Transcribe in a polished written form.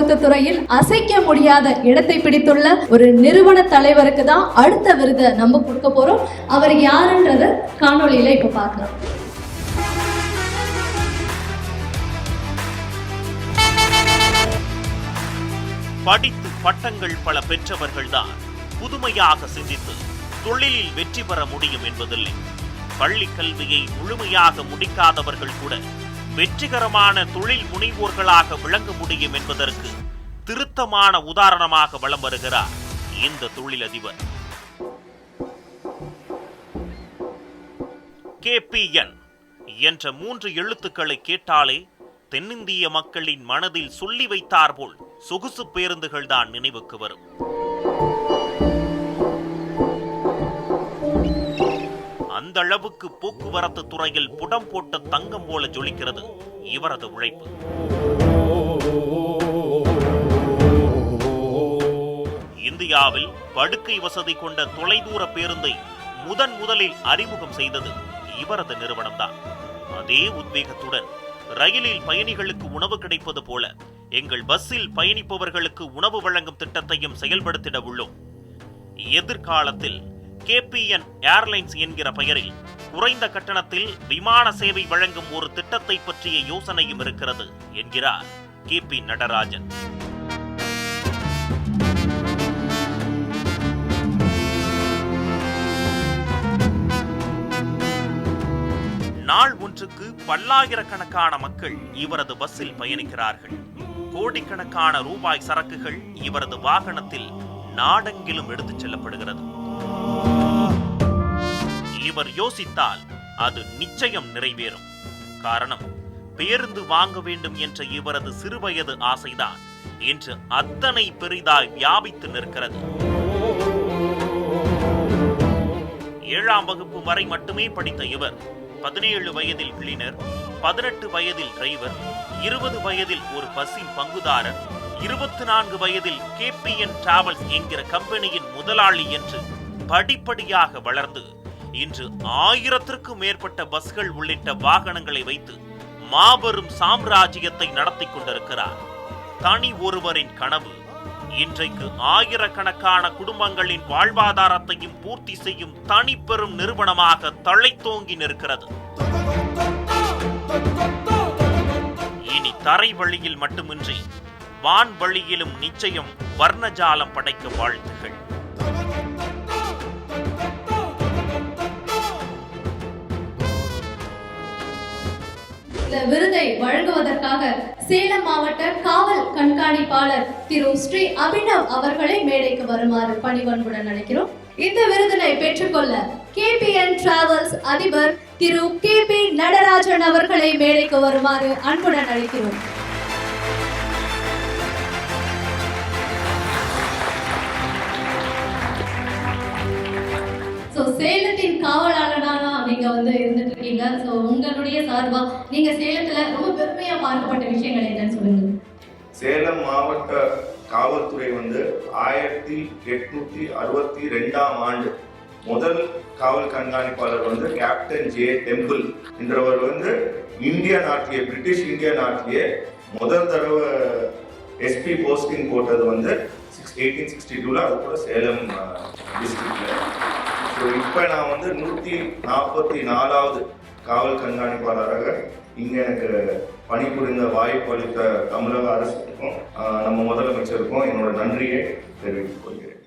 போக்குவரத்து துறையில் அசைக்க முடியாத இடத்தை பிடித்துள்ள ஒரு நிறுவன தலைவருக்கு தான் அடுத்த விருதை நம்ம கொடுக்க போறோம். அவர் யாருன்றத காணொளியில இப்ப பார்க்கலாம். படித்து பட்டங்கள் பல பெற்றவர்கள்தான் புதுமையாக சிந்தித்து தொழிலில் வெற்றி பெற முடியும் என்பதில்லை. பள்ளி கல்வியை முழுமையாக முடிக்காதவர்கள் கூட வெற்றிகரமான தொழில் முனைவோர்களாக விளங்க முடியும் என்பதற்கு திருத்தமான உதாரணமாக வலம் வருகிறார் இந்த தொழிலதிபர். KPN என்ற 3 எழுத்துக்களை கேட்டாலே தென்னிந்திய மக்களின் மனதில் சொல்லி வைத்தார் போல் சொகுசு பேருந்துகள் தான் நினைவுக்கு வரும். அந்த அளவுக்கு போக்குவரத்து துறையில் புடம் போட்ட தங்கம் போல ஜொலிக்கிறது இவரது உழைப்பு. இந்தியாவில் படுக்கை வசதி கொண்ட தொலைதூர பேருந்தை முதலில் அறிமுகம் செய்தது இவரது நிறுவனம்தான். அதே உத்வேகத்துடன் ரயிலில் பயணிகளுக்கு உணவு கிடைப்பது போல எங்கள் பஸ்ஸில் பயணிப்பவர்களுக்கு உணவு வழங்கும் திட்டத்தையும் செயல்படுத்திட உள்ளோம். எதிர்காலத்தில் KPN ஏர்லைன்ஸ் என்கிற பெயரில் குறைந்த கட்டணத்தில் விமான சேவை வழங்கும் ஒரு திட்டத்தை பற்றிய யோசனையும் இருக்கிறது என்கிறார் KP நடராஜன். நாள் ஒன்றுக்கு பல்லாயிரக்கணக்கான மக்கள் இவரது பஸ்ஸில் பயணிக்கிறார்கள். கோடிக்கணக்கான ரூபாய் சரக்குகள் இவரது வாகனத்தில் நாடெங்கிலும் எடுத்துச் செல்லப்படுகிறது. இவர் யோசித்தால் அது நிச்சயம் நிறைவேறும். காரணம், பேருந்து வாங்க வேண்டும் என்ற இவரது சிறுவயது ஆசைதான் இன்று அத்தனை பெரிதாய் வியாபித்து நிற்கிறது. 7ஆம் வகுப்பு வரை மட்டுமே படித்த இவர் 17 வயதில் கிளீனர், 18 வயதில் டிரைவர், 20 வயதில் ஒரு பஸ்ஸின் பங்குதாரர், 24 வயதில் KPN டிராவல்ஸ் என்கிற கம்பெனியின் முதலாளி என்று படிப்படியாக வளர்ந்து இன்று 1000த்திற்கும் மேற்பட்ட பஸ்கள் உள்ளிட்ட வாகனங்களை வைத்து மாபெரும் சாம்ராஜ்யத்தை நடத்தி கொண்டிருக்கிறார். தனி ஒருவரின் கனவு இன்றைக்கு ஆயிரக்கணக்கான குடும்பங்களின் வாழ்வாதாரத்தையும் பூர்த்தி செய்யும் தனி பெரும் நிறுவனமாக தழைத்தோங்கி நிற்கிறது. இனி தரை வழியில் மட்டுமின்றி வான்வழியிலும் நிச்சயம் வர்ணஜாலம் படைக்க வாழ்த்துகள். இந்த விருதை வழங்குவதற்காக சேலம் மாவட்ட காவல் கண்காணிப்பாளர் திரு ஸ்ரீ அபினவ் அவர்களை மேடைக்கு வருமாறு பணிவன்புடன் அழைக்கிறோம். இந்த விருதினை பெற்றுக்கொள்ள KPN டிராவல்ஸ் அதிபர் திரு KP நடராஜன் அவர்களை மேடைக்கு வருமாறு அன்புடன் அழைக்கிறோம். சேலத்தின் காவலாளனாக நீங்க இருந்துட்டு இருக்கீங்க. உங்களுடைய சார்பா நீங்க சேலத்துல ரொம்ப பெருமையா பார்க்கப்பட்ட விஷயங்கள் என்னன்னு சொல்லுங்க. சேலம் மாவட்ட காவல்துறை 1862ஆம் ஆண்டு முதல் காவல் கண்காணிப்பாளர் கேப்டன் J. டெம்பிள் என்றவர் இந்திய நாட்டிலே, பிரிட்டிஷ் இந்திய நாட்டிலே முதல் தடவை SP போஸ்டிங் போட்டது 1862ல, அது கூட சேலம் டிஸ்ட்ரிக்ட்ல. இப்போ நான் 144வது காவல் கண்காணிப்பாளராக இங்க எனக்கு பணிபுரிந்த வாய்ப்பு அளித்த தமிழக அரசுக்கும் நம்ம முதலமைச்சருக்கும் என்னோட நன்றியை தெரிவித்துக் கொள்கிறேன்.